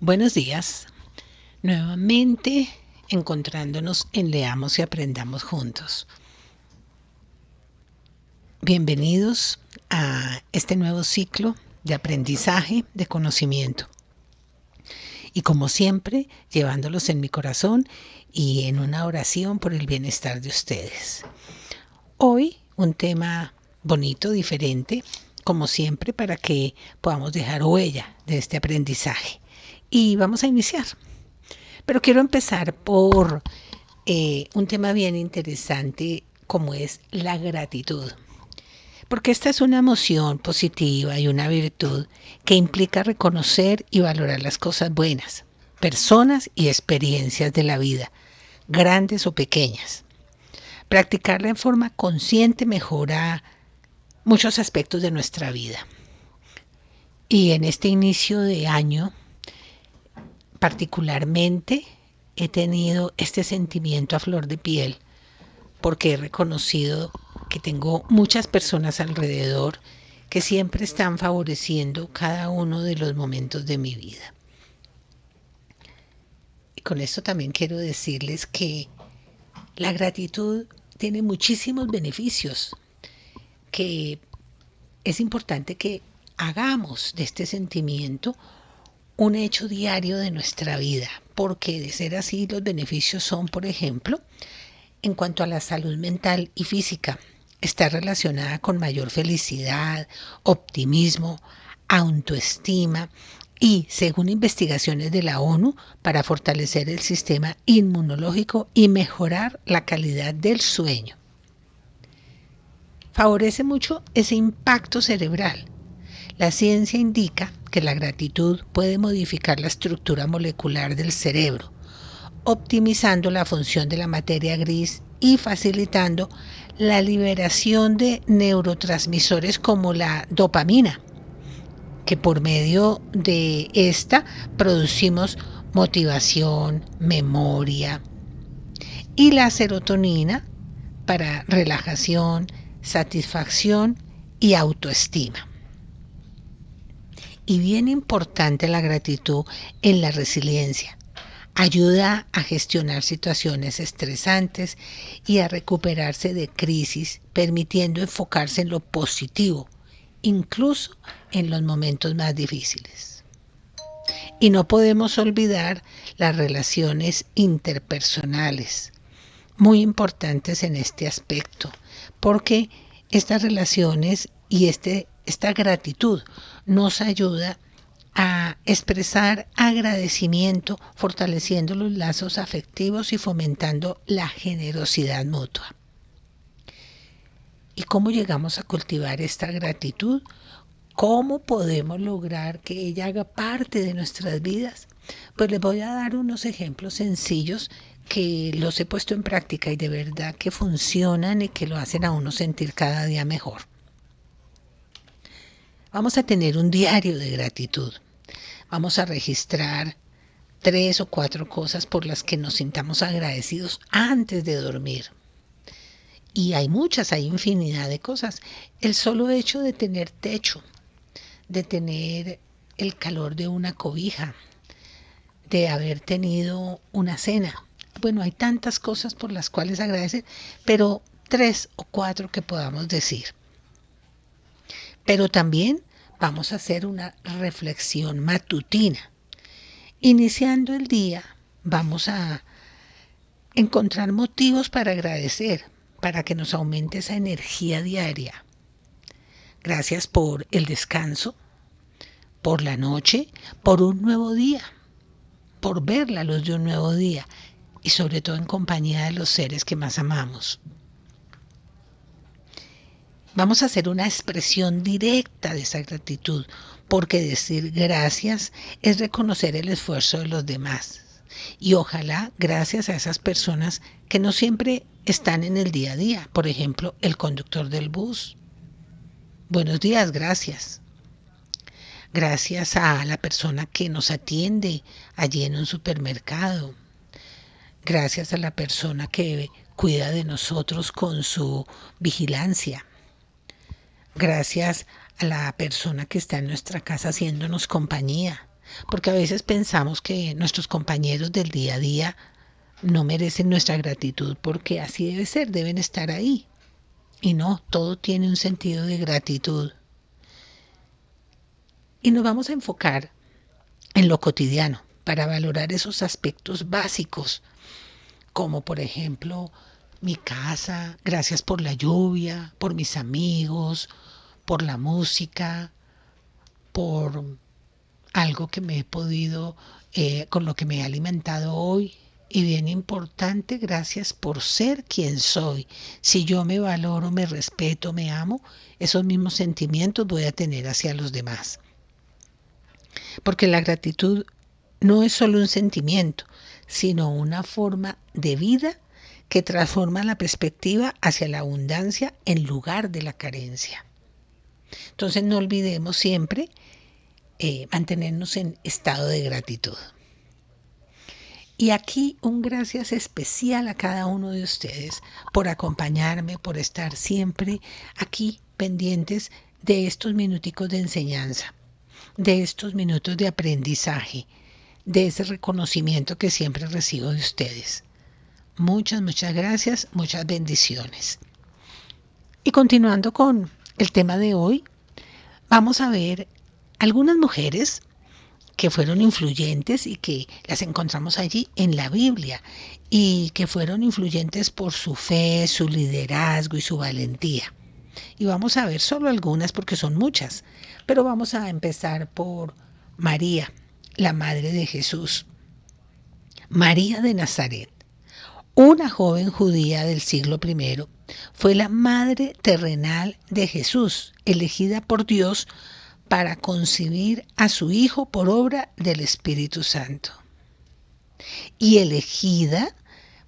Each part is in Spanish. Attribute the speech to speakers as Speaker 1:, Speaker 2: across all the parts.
Speaker 1: Buenos días, nuevamente encontrándonos en Leamos y Aprendamos Juntos. Bienvenidos a este nuevo ciclo de aprendizaje, de conocimiento. Y como siempre, llevándolos en mi corazón y en una oración por el bienestar de ustedes. Hoy un tema bonito, diferente, como siempre, para que podamos dejar huella de este aprendizaje. Y vamos a iniciar. Pero quiero empezar por un tema bien interesante como es la gratitud. Porque esta es una emoción positiva y una virtud que implica reconocer y valorar las cosas buenas, personas y experiencias de la vida, grandes o pequeñas. Practicarla en forma consciente mejora muchos aspectos de nuestra vida. Y en este inicio de año, particularmente, he tenido este sentimiento a flor de piel porque he reconocido que tengo muchas personas alrededor que siempre están favoreciendo cada uno de los momentos de mi vida. Y con esto también quiero decirles que la gratitud tiene muchísimos beneficios, que es importante que hagamos de este sentimiento un hecho diario de nuestra vida, porque de ser así los beneficios son, por ejemplo, en cuanto a la salud mental y física, está relacionada con mayor felicidad, optimismo, autoestima y, según investigaciones de la ONU, para fortalecer el sistema inmunológico y mejorar la calidad del sueño. Favorece mucho ese impacto cerebral. La ciencia indica que la gratitud puede modificar la estructura molecular del cerebro, optimizando la función de la materia gris y facilitando la liberación de neurotransmisores como la dopamina, que por medio de esta producimos motivación, memoria, y la serotonina para relajación, satisfacción y autoestima. Y bien importante la gratitud en la resiliencia. Ayuda a gestionar situaciones estresantes y a recuperarse de crisis, permitiendo enfocarse en lo positivo, incluso en los momentos más difíciles. Y no podemos olvidar las relaciones interpersonales, muy importantes en este aspecto, porque estas relaciones y esta gratitud nos ayuda a expresar agradecimiento, fortaleciendo los lazos afectivos y fomentando la generosidad mutua. ¿Y cómo llegamos a cultivar esta gratitud? ¿Cómo podemos lograr que ella haga parte de nuestras vidas? Pues les voy a dar unos ejemplos sencillos que los he puesto en práctica y de verdad que funcionan y que lo hacen a uno sentir cada día mejor. Vamos a tener un diario de gratitud. Vamos a registrar 3 o 4 cosas por las que nos sintamos agradecidos antes de dormir. Y hay muchas, hay infinidad de cosas. El solo hecho de tener techo, de tener el calor de una cobija, de haber tenido una cena. Bueno, hay tantas cosas por las cuales agradecer, pero 3 o 4 que podamos decir. Pero también vamos a hacer una reflexión matutina. Iniciando el día, vamos a encontrar motivos para agradecer, para que nos aumente esa energía diaria. Gracias por el descanso, por la noche, por un nuevo día, por ver la luz de un nuevo día y sobre todo en compañía de los seres que más amamos. Vamos a hacer una expresión directa de esa gratitud, porque decir gracias es reconocer el esfuerzo de los demás. Y ojalá gracias a esas personas que no siempre están en el día a día. Por ejemplo, el conductor del bus. Buenos días, gracias. Gracias a la persona que nos atiende allí en un supermercado. Gracias a la persona que cuida de nosotros con su vigilancia. Gracias a la persona que está en nuestra casa haciéndonos compañía. porque a veces pensamos que nuestros compañeros del día a día no merecen nuestra gratitud porque así debe ser, deben estar ahí. Y no, todo tiene un sentido de gratitud. Y nos vamos a enfocar en lo cotidiano para valorar esos aspectos básicos, como por ejemplo mi casa, gracias por la lluvia, por mis amigos, por la música, por algo que me he podido, con lo que me he alimentado hoy. Y bien importante, gracias por ser quien soy. Si yo me valoro, me respeto, me amo, esos mismos sentimientos voy a tener hacia los demás. Porque la gratitud no es solo un sentimiento, sino una forma de vida que transforma la perspectiva hacia la abundancia en lugar de la carencia. Entonces no olvidemos siempre mantenernos en estado de gratitud. Y aquí un gracias especial a cada uno de ustedes por acompañarme, por estar siempre aquí pendientes de estos minuticos de enseñanza, de estos minutos de aprendizaje, de ese reconocimiento que siempre recibo de ustedes. Muchas, muchas gracias, muchas bendiciones. Y continuando con el tema de hoy, vamos a ver algunas mujeres que fueron influyentes y que las encontramos allí en la Biblia y que fueron influyentes por su fe, su liderazgo y su valentía. Y vamos a ver solo algunas porque son muchas, pero vamos a empezar por María, la madre de Jesús. María de Nazaret, una joven judía del siglo I, fue la madre terrenal de Jesús, elegida por Dios para concebir a su Hijo por obra del Espíritu Santo, y elegida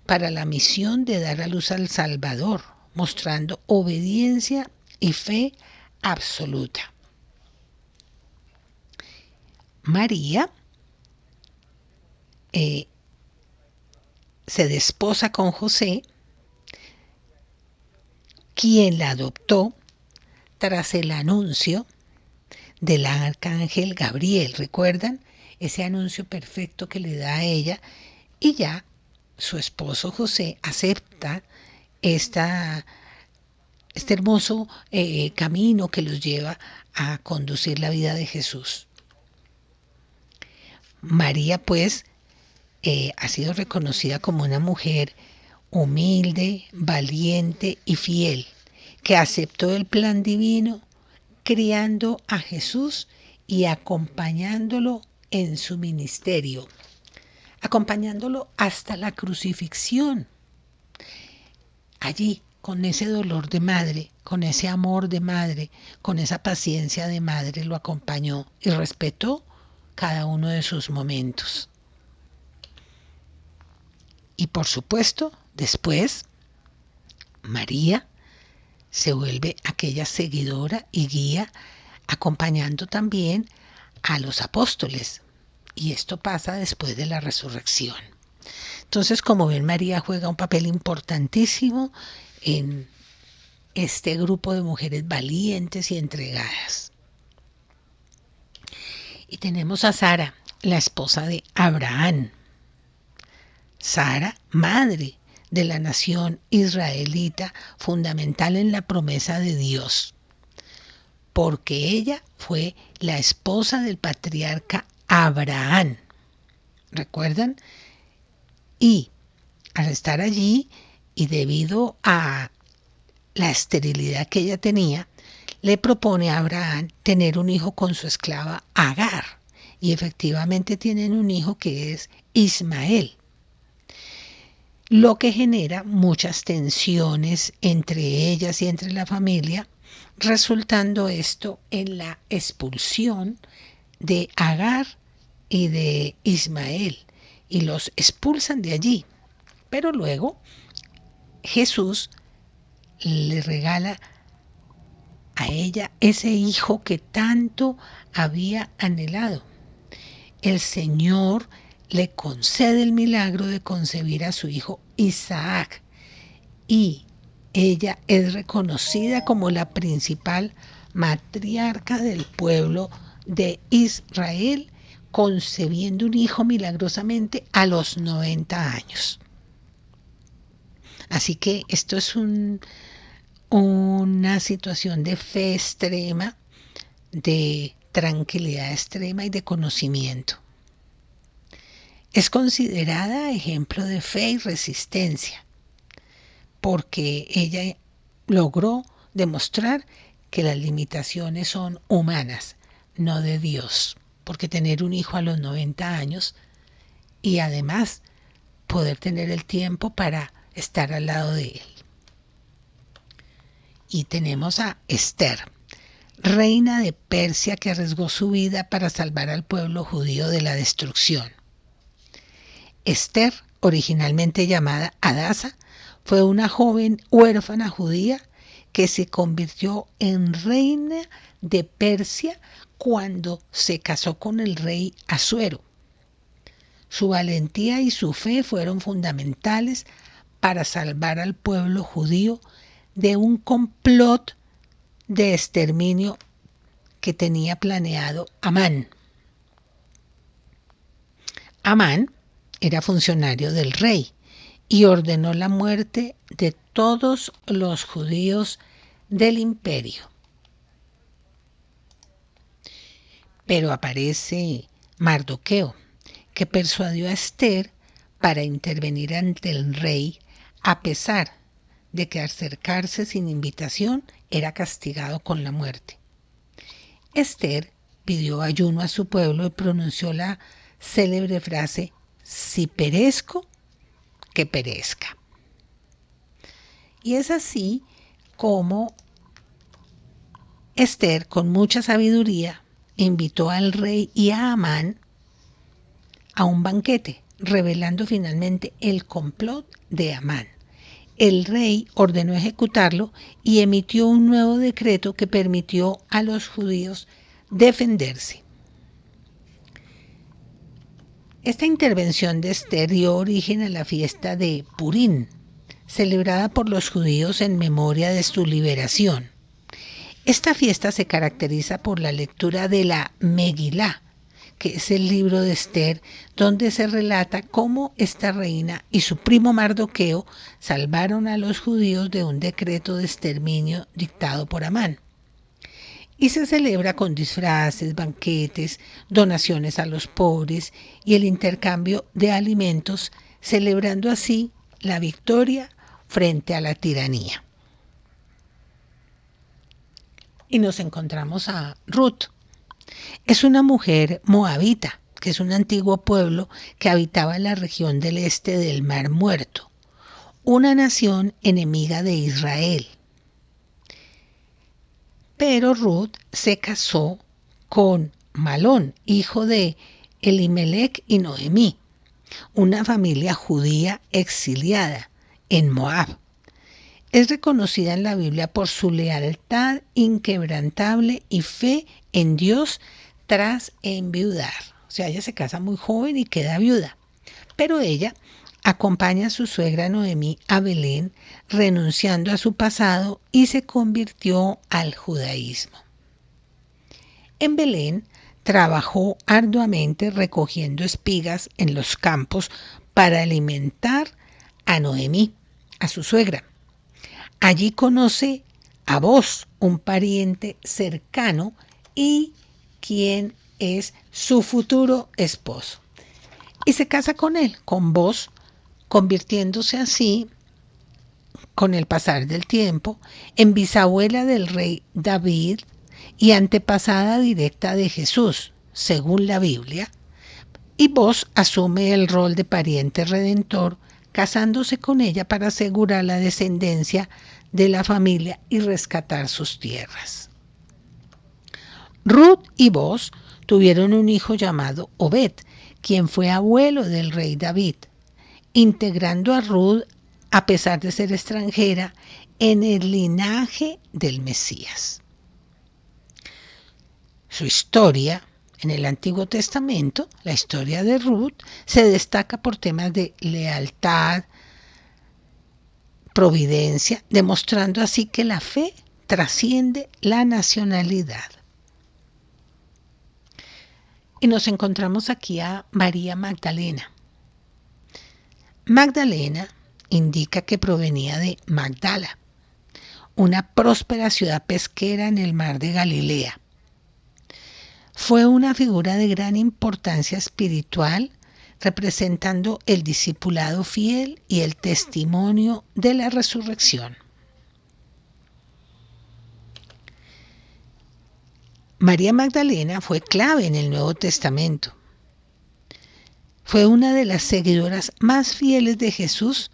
Speaker 1: para la misión de dar a luz al Salvador, mostrando obediencia y fe absoluta. María se desposa con José, quien la adoptó tras el anuncio del arcángel Gabriel. ¿Recuerdan? Ese anuncio perfecto que le da a ella, y ya su esposo José acepta este hermoso camino que los lleva a conducir la vida de Jesús. María, pues, ha sido reconocida como una mujer humilde, valiente y fiel, que aceptó el plan divino, criando a Jesús y acompañándolo en su ministerio, acompañándolo hasta la crucifixión. Allí, con ese dolor de madre, con ese amor de madre, con esa paciencia de madre, lo acompañó y respetó cada uno de sus momentos. Y por supuesto, después, María se vuelve aquella seguidora y guía, acompañando también a los apóstoles. Y esto pasa después de la resurrección. Entonces, como ven, María juega un papel importantísimo en este grupo de mujeres valientes y entregadas. Y tenemos a Sara, la esposa de Abraham. Sara, madre de la nación israelita, fundamental en la promesa de Dios, porque ella fue la esposa del patriarca Abraham. ¿Recuerdan? Y al estar allí, y debido a la esterilidad que ella tenía, le propone a Abraham tener un hijo con su esclava Agar. Y efectivamente tienen un hijo que es Ismael, lo que genera muchas tensiones entre ellas y entre la familia, resultando esto en la expulsión de Agar y de Ismael, y los expulsan de allí. Pero luego Jesús le regala a ella ese hijo que tanto había anhelado. El Señor le concede el milagro de concebir a su hijo Isaac, y ella es reconocida como la principal matriarca del pueblo de Israel, concebiendo un hijo milagrosamente a los 90 años. Así que esto es una situación de fe extrema, de tranquilidad extrema y de conocimiento. Es considerada ejemplo de fe y resistencia, porque ella logró demostrar que las limitaciones son humanas, no de Dios, porque tener un hijo a los 90 años y además poder tener el tiempo para estar al lado de él. Y tenemos a Esther, reina de Persia, que arriesgó su vida para salvar al pueblo judío de la destrucción. Esther, originalmente llamada Hadasa, fue una joven huérfana judía que se convirtió en reina de Persia cuando se casó con el rey Asuero. Su valentía y su fe fueron fundamentales para salvar al pueblo judío de un complot de exterminio que tenía planeado Amán. Amán era funcionario del rey y ordenó la muerte de todos los judíos del imperio. Pero aparece Mardoqueo, que persuadió a Esther para intervenir ante el rey, a pesar de que acercarse sin invitación era castigado con la muerte. Esther pidió ayuno a su pueblo y pronunció la célebre frase: si perezco, que perezca. Y es así como Esther, con mucha sabiduría, invitó al rey y a Amán a un banquete, revelando finalmente el complot de Amán. El rey ordenó ejecutarlo y emitió un nuevo decreto que permitió a los judíos defenderse. Esta intervención de Esther dio origen a la fiesta de Purim, celebrada por los judíos en memoria de su liberación. Esta fiesta se caracteriza por la lectura de la Megilá, que es el libro de Esther, donde se relata cómo esta reina y su primo Mardoqueo salvaron a los judíos de un decreto de exterminio dictado por Amán. Y se celebra con disfraces, banquetes, donaciones a los pobres y el intercambio de alimentos, celebrando así la victoria frente a la tiranía. Y nos encontramos a Ruth. Es una mujer moabita, que es un antiguo pueblo que habitaba en la región del este del Mar Muerto, una nación enemiga de Israel. Pero Ruth se casó con Malón, hijo de Elimelech y Noemí, una familia judía exiliada en Moab. Es reconocida en la Biblia por su lealtad inquebrantable y fe en Dios tras enviudar. O sea, ella se casa muy joven y queda viuda. Pero ella acompaña a su suegra Noemí a Belén, renunciando a su pasado, y se convirtió al judaísmo. En Belén trabajó arduamente recogiendo espigas en los campos para alimentar a Noemí, a su suegra. Allí conoce a Boz, un pariente cercano y quien es su futuro esposo. Y se casa con él, con Boz, convirtiéndose así, con el pasar del tiempo, en bisabuela del rey David y antepasada directa de Jesús, según la Biblia. Y Boz asume el rol de pariente redentor, casándose con ella para asegurar la descendencia de la familia y rescatar sus tierras. Ruth y Boz tuvieron un hijo llamado Obed, quien fue abuelo del rey David, integrando a Ruth, a pesar de ser extranjera, en el linaje del Mesías. Su historia en el Antiguo Testamento, la historia de Ruth, se destaca por temas de lealtad, providencia, demostrando así que la fe trasciende la nacionalidad. Y nos encontramos aquí a María Magdalena. Magdalena indica que provenía de Magdala, una próspera ciudad pesquera en el mar de Galilea. Fue una figura de gran importancia espiritual, representando el discipulado fiel y el testimonio de la resurrección. María Magdalena fue clave en el Nuevo Testamento. Fue una de las seguidoras más fieles de Jesús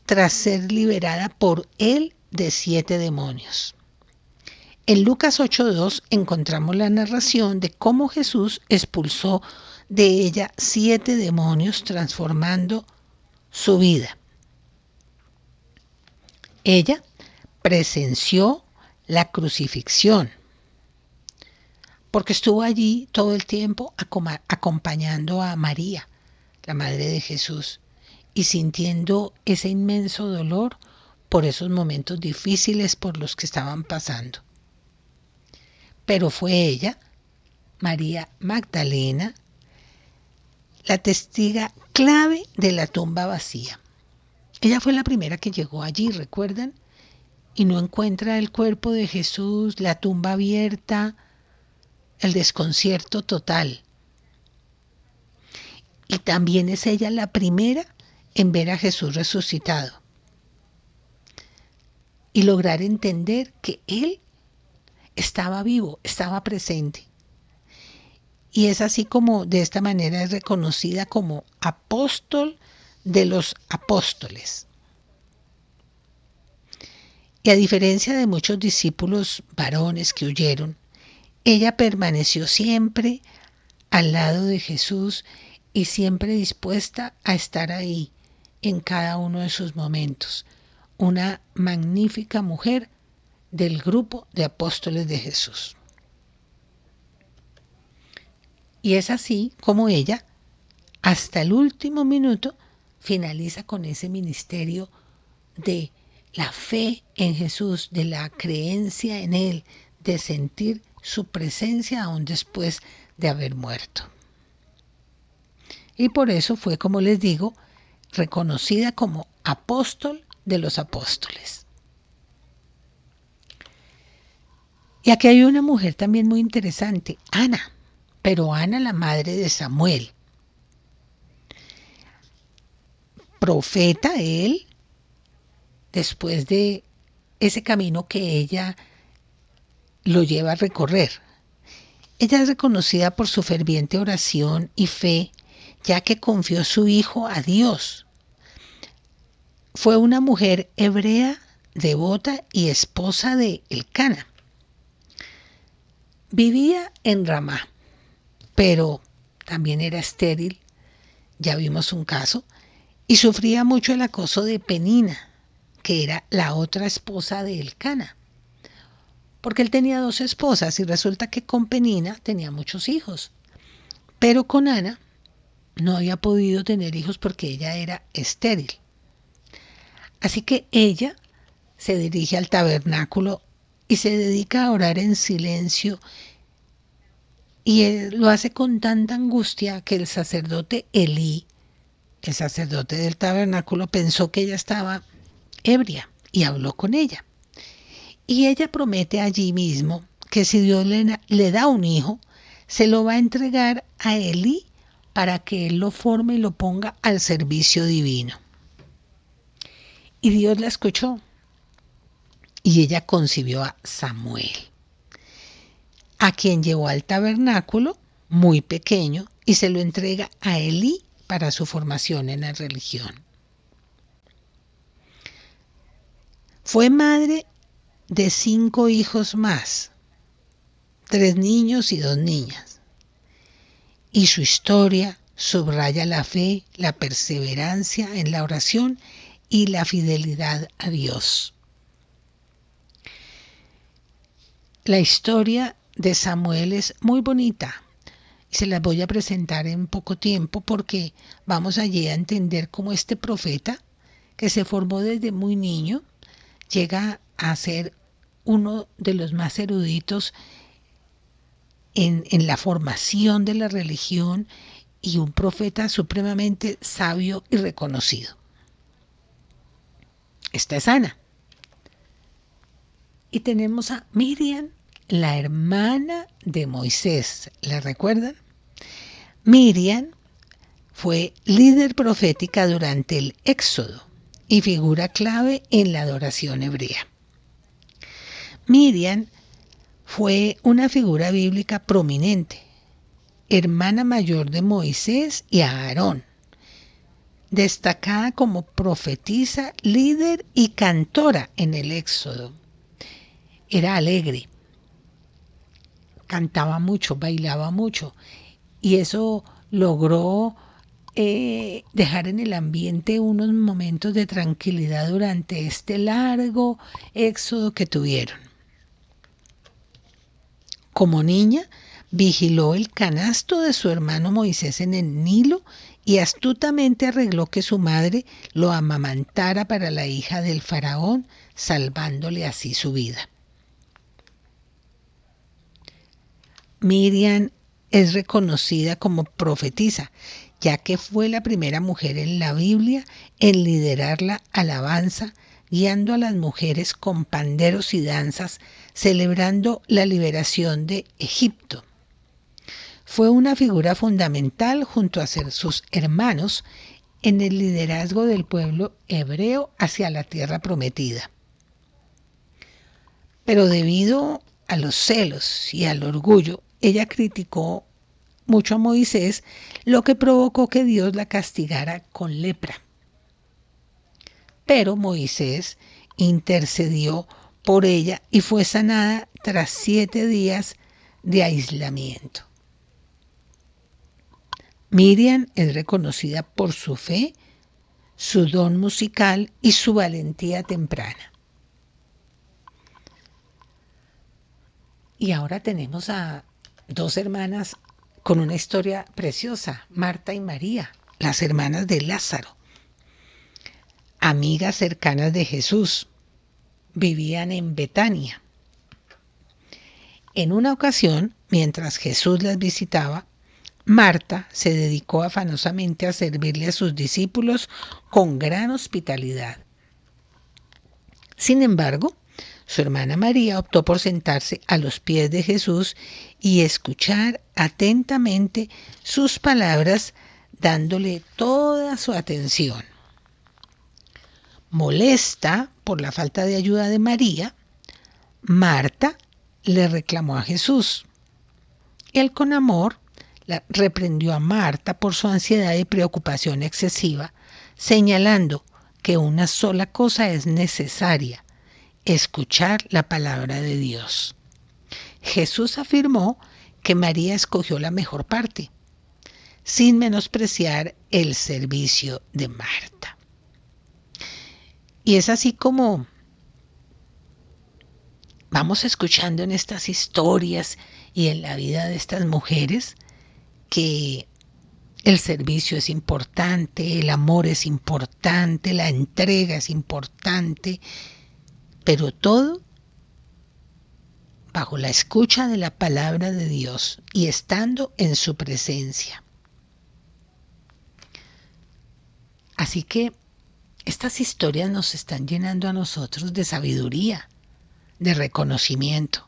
Speaker 1: tras ser liberada por él de 7 demonios. En Lucas 8:2 encontramos la narración de cómo Jesús expulsó de ella 7 demonios, transformando su vida. Ella presenció la crucifixión, porque estuvo allí todo el tiempo acompañando a María, la madre de Jesús, y sintiendo ese inmenso dolor por esos momentos difíciles por los que estaban pasando. Pero fue ella, María Magdalena, la testiga clave de la tumba vacía. Ella fue la primera que llegó allí, ¿recuerdan? Y no encuentra el cuerpo de Jesús, la tumba abierta, el desconcierto total. Y también es ella la primera en ver a Jesús resucitado y lograr entender que Él estaba vivo, estaba presente. Y es así como de esta manera es reconocida como apóstol de los apóstoles. Y a diferencia de muchos discípulos varones que huyeron, ella permaneció siempre al lado de Jesús y siempre dispuesta a estar ahí en cada uno de sus momentos. Una magnífica mujer del grupo de apóstoles de Jesús. Y es así como ella, hasta el último minuto, finaliza con ese ministerio de la fe en Jesús, de la creencia en Él, de sentir su presencia aún después de haber muerto. Y por eso fue, como les digo, reconocida como apóstol de los apóstoles. Y aquí hay una mujer también muy interesante, Ana, pero Ana, la madre de Samuel. Profeta él, después de ese camino que ella lo lleva a recorrer. Ella es reconocida por su ferviente oración y fe, ya que confió su hijo a Dios. Fue una mujer hebrea, devota y esposa de Elcana. Vivía en Ramá, pero también era estéril, ya vimos un caso, y sufría mucho el acoso de Penina, que era la otra esposa de Elcana, porque él tenía 2 esposas y resulta que con Penina tenía muchos hijos, pero con Ana no había podido tener hijos porque ella era estéril. Así que ella se dirige al tabernáculo y se dedica a orar en silencio, y lo hace con tanta angustia que el sacerdote Elí, el sacerdote del tabernáculo, pensó que ella estaba ebria y habló con ella. Y ella promete allí mismo que si Dios le da un hijo, se lo va a entregar a Elí para que él lo forme y lo ponga al servicio divino. Y Dios la escuchó y ella concibió a Samuel, a quien llevó al tabernáculo muy pequeño y se lo entrega a Elí para su formación en la religión. Fue madre de 5 hijos más, 3 niños y 2 niñas. Y su historia subraya la fe, la perseverancia en la oración y la fidelidad a Dios. La historia de Samuel es muy bonita y se las voy a presentar en poco tiempo porque vamos allí a entender cómo este profeta, que se formó desde muy niño, llega a ser uno de los más eruditos en la formación de la religión y un profeta supremamente sabio y reconocido. Esta es Ana. Y tenemos a Miriam, la hermana de Moisés. ¿La recuerdan? Miriam fue líder profética durante el Éxodo y figura clave en la adoración hebrea. Miriam fue una figura bíblica prominente, hermana mayor de Moisés y Aarón, destacada como profetisa, líder y cantora en el Éxodo. Era alegre, cantaba mucho, bailaba mucho, y eso logró dejar en el ambiente unos momentos de tranquilidad durante este largo éxodo que tuvieron. Como niña, vigiló el canasto de su hermano Moisés en el Nilo y astutamente arregló que su madre lo amamantara para la hija del faraón, salvándole así su vida. Miriam es reconocida como profetisa, ya que fue la primera mujer en la Biblia en liderar la alabanza, guiando a las mujeres con panderos y danzas, celebrando la liberación de Egipto. Fue una figura fundamental junto a sus hermanos en el liderazgo del pueblo hebreo hacia la tierra prometida. Pero debido a los celos y al orgullo, ella criticó mucho a Moisés, lo que provocó que Dios la castigara con lepra. Pero Moisés intercedió por ella y fue sanada tras 7 días de aislamiento. Miriam es reconocida por su fe, su don musical y su valentía temprana. Y ahora tenemos a 2 hermanas con una historia preciosa, Marta y María, las hermanas de Lázaro. Amigas cercanas de Jesús, vivían en Betania. En una ocasión, mientras Jesús las visitaba, Marta se dedicó afanosamente a servirle a sus discípulos con gran hospitalidad. Sin embargo, su hermana María optó por sentarse a los pies de Jesús y escuchar atentamente sus palabras, dándole toda su atención. Molesta por la falta de ayuda de María, Marta le reclamó a Jesús. Él con amor reprendió a Marta por su ansiedad y preocupación excesiva, señalando que una sola cosa es necesaria: escuchar la palabra de Dios. Jesús afirmó que María escogió la mejor parte, sin menospreciar el servicio de Marta. Y es así como vamos escuchando en estas historias y en la vida de estas mujeres que el servicio es importante, el amor es importante, la entrega es importante, pero todo bajo la escucha de la palabra de Dios y estando en su presencia. Así que estas historias nos están llenando a nosotros de sabiduría, de reconocimiento.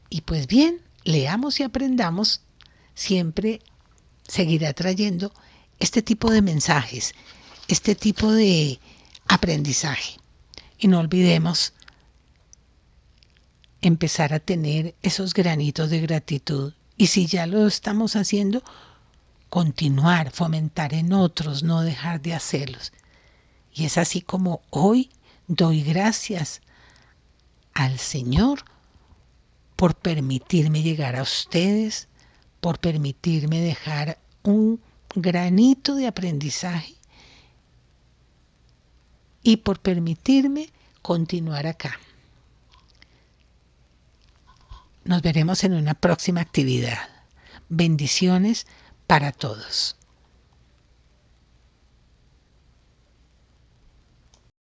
Speaker 1: Y pues bien, leamos y aprendamos, siempre seguirá trayendo este tipo de mensajes, este tipo de aprendizaje. Y no olvidemos empezar a tener esos granitos de gratitud. Y si ya lo estamos haciendo, continuar, fomentar en otros, no dejar de hacerlos. Y es así como hoy doy gracias al Señor por permitirme llegar a ustedes, por permitirme dejar un granito de aprendizaje y por permitirme continuar acá. Nos veremos en una próxima actividad. Bendiciones para todos.